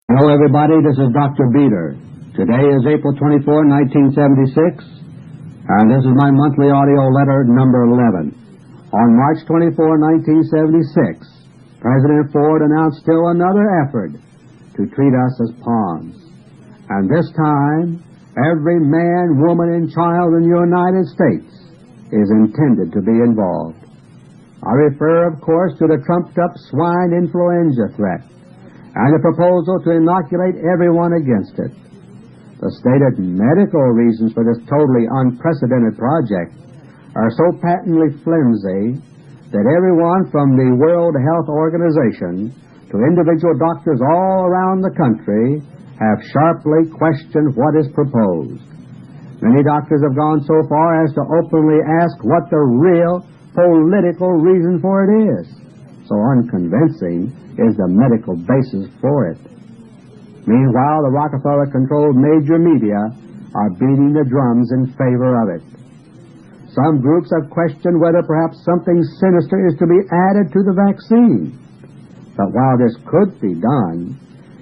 Hello everybody, this is Dr. Beter. Today is April 24, 1976, and this is my monthly audio letter number 11. On March 24, 1976, President Ford announced still another effort to treat us as pawns. And this time, every man, woman, and child in the United States is intended to be involved. I refer, of course, to the trumped-up swine influenza threat and the proposal to inoculate everyone against it. The stated medical reasons for this totally unprecedented project are so patently flimsy that everyone from the World Health Organization to individual doctors all around the country have sharply questioned what is proposed. Many doctors have gone so far as to openly ask what the real political reason for it is. So unconvincing is the medical basis for it. Meanwhile, the Rockefeller-controlled major media are beating the drums in favor of it. Some groups have questioned whether perhaps something sinister is to be added to the vaccine. But while this could be done,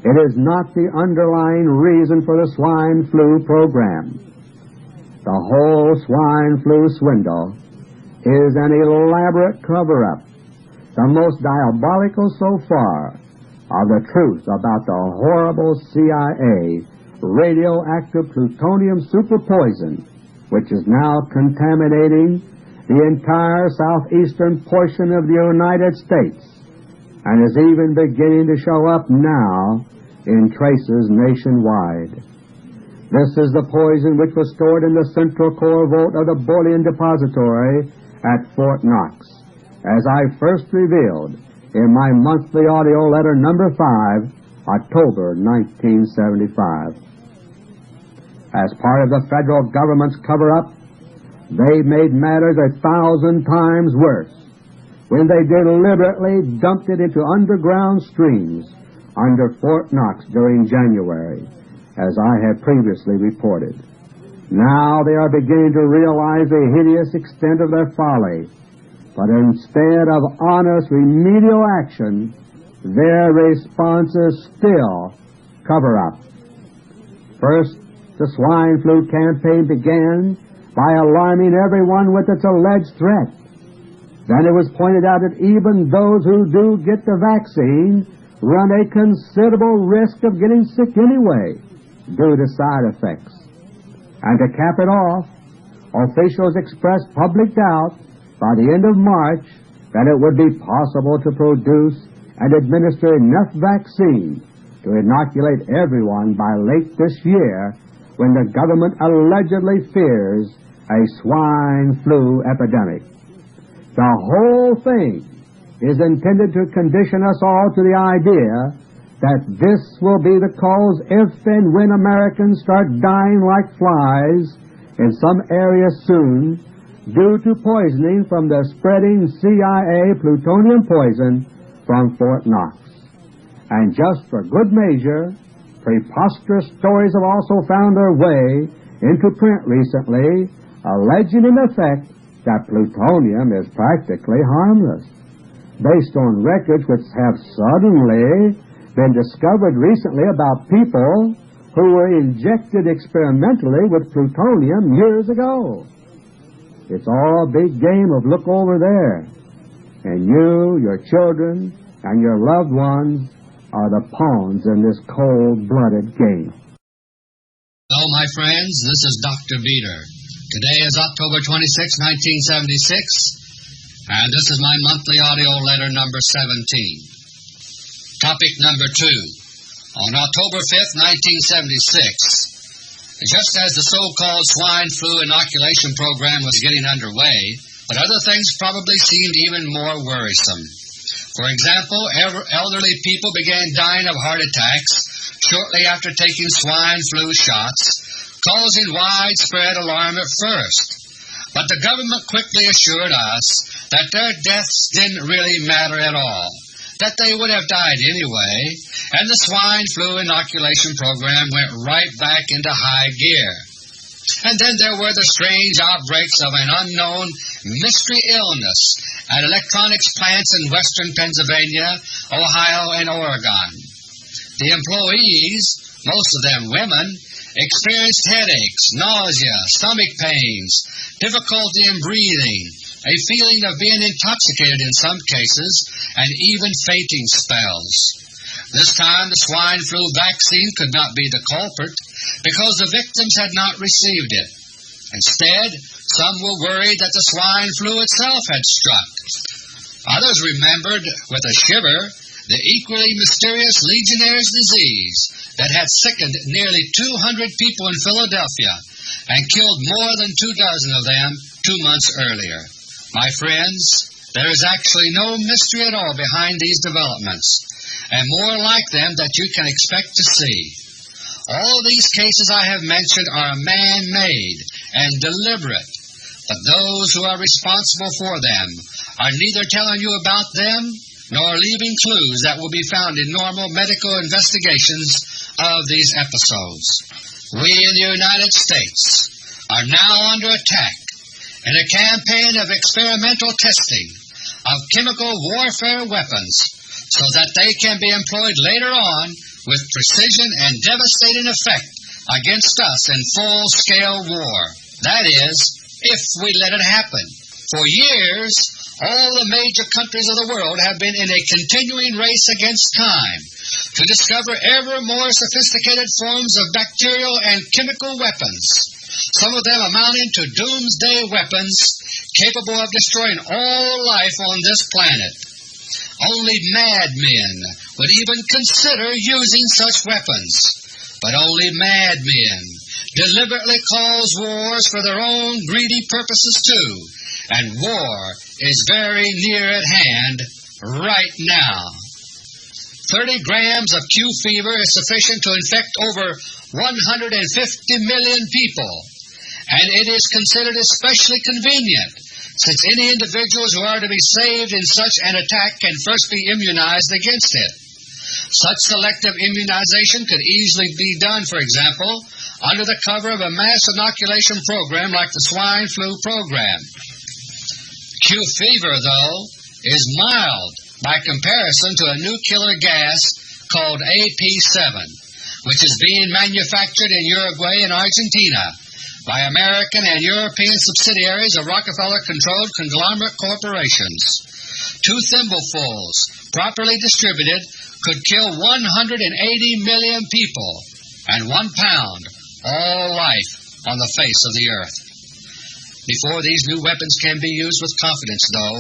it is not the underlying reason for the swine flu program. The whole swine flu swindle is an elaborate cover-up, the most diabolical so far, of the truth about the horrible CIA radioactive plutonium superpoison, which is now contaminating the entire southeastern portion of the United States and is even beginning to show up now in traces nationwide. This is the poison which was stored in the central core vault of the bullion depository at Fort Knox, as I first revealed in my monthly audio letter number 5, October 1975. As part of the federal government's cover-up, they made matters 1,000 times worse when they deliberately dumped it into underground streams under Fort Knox during January, as I had previously reported. Now they are beginning to realize the hideous extent of their folly, but instead of honest remedial action, their response is still cover-up. First, the swine flu campaign began by alarming everyone with its alleged threat. Then it was pointed out that even those who do get the vaccine run a considerable risk of getting sick anyway due to side effects. And to cap it off, officials expressed public doubt by the end of March that it would be possible to produce and administer enough vaccine to inoculate everyone by late this year, when the government allegedly fears a swine flu epidemic. The whole thing is intended to condition us all to the idea that this will be the cause if and when Americans start dying like flies in some area soon due to poisoning from the spreading CIA plutonium poison from Fort Knox. And just for good measure, preposterous stories have also found their way into print recently, alleging in effect that plutonium is practically harmless, based on records which have suddenly been discovered recently about people who were injected experimentally with plutonium years ago. It's all a big game of look over there, and you, your children, and your loved ones are the pawns in this cold-blooded game. Hello, my friends. This is Dr. Beter. Today is October 26, 1976, and this is my monthly audio letter number 17. Topic number 2. On October 5, 1976, just as the so-called swine flu inoculation program was getting underway, but other things probably seemed even more worrisome. For example, elderly people began dying of heart attacks shortly after taking swine flu shots, causing widespread alarm at first. But the government quickly assured us that their deaths didn't really matter at all, that they would have died anyway, and the swine flu inoculation program went right back into high gear. And then there were the strange outbreaks of an unknown mystery illness at electronics plants in western Pennsylvania, Ohio, and Oregon. The employees, most of them women, experienced headaches, nausea, stomach pains, difficulty in breathing, a feeling of being intoxicated in some cases, and even fainting spells. This time the swine flu vaccine could not be the culprit because the victims had not received it. Instead, some were worried that the swine flu itself had struck. Others remembered with a shiver the equally mysterious Legionnaire's disease that had sickened nearly 200 people in Philadelphia and killed more than 24 of them 2 months earlier. My friends, there is actually no mystery at all behind these developments, and more like them that you can expect to see. All of these cases I have mentioned are man-made and deliberate, but those who are responsible for them are neither telling you about them nor leaving clues that will be found in normal medical investigations of these episodes. We in the United States are now under attack in a campaign of experimental testing of chemical warfare weapons so that they can be employed later on with precision and devastating effect against us in full-scale war. That is, if we let it happen. For years, all the major countries of the world have been in a continuing race against time to discover ever more sophisticated forms of bacterial and chemical weapons, some of them amounting to doomsday weapons capable of destroying all life on this planet. Only madmen would even consider using such weapons, but only madmen deliberately cause wars for their own greedy purposes too, and war is very near at hand right now. 30 grams of Q fever is sufficient to infect over 150 million people, and it is considered especially convenient since any individuals who are to be saved in such an attack can first be immunized against it. Such selective immunization could easily be done, for example, under the cover of a mass inoculation program like the swine flu program. Q fever, though, is mild by comparison to a new killer gas called AP7, which is being manufactured in Uruguay and Argentina by American and European subsidiaries of Rockefeller-controlled conglomerate corporations. 2 thimblefuls, properly distributed, could kill 180 million people, and 1 pound, all life on the face of the earth. Before these new weapons can be used with confidence, though,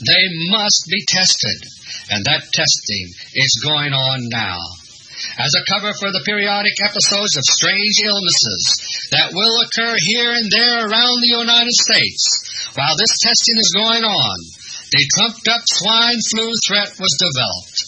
they must be tested, and that testing is going on now. As a cover for the periodic episodes of strange illnesses that will occur here and there around the United States while this testing is going on, the trumped-up swine flu threat was developed.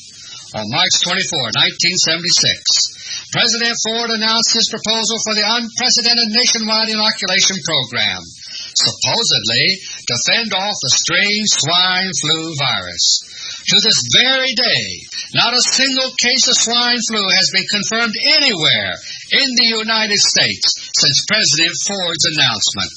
On March 24, 1976, President Ford announced his proposal for the unprecedented nationwide inoculation program, supposedly to fend off the strange swine flu virus. To this very day, not a single case of swine flu has been confirmed anywhere in the United States since President Ford's announcement.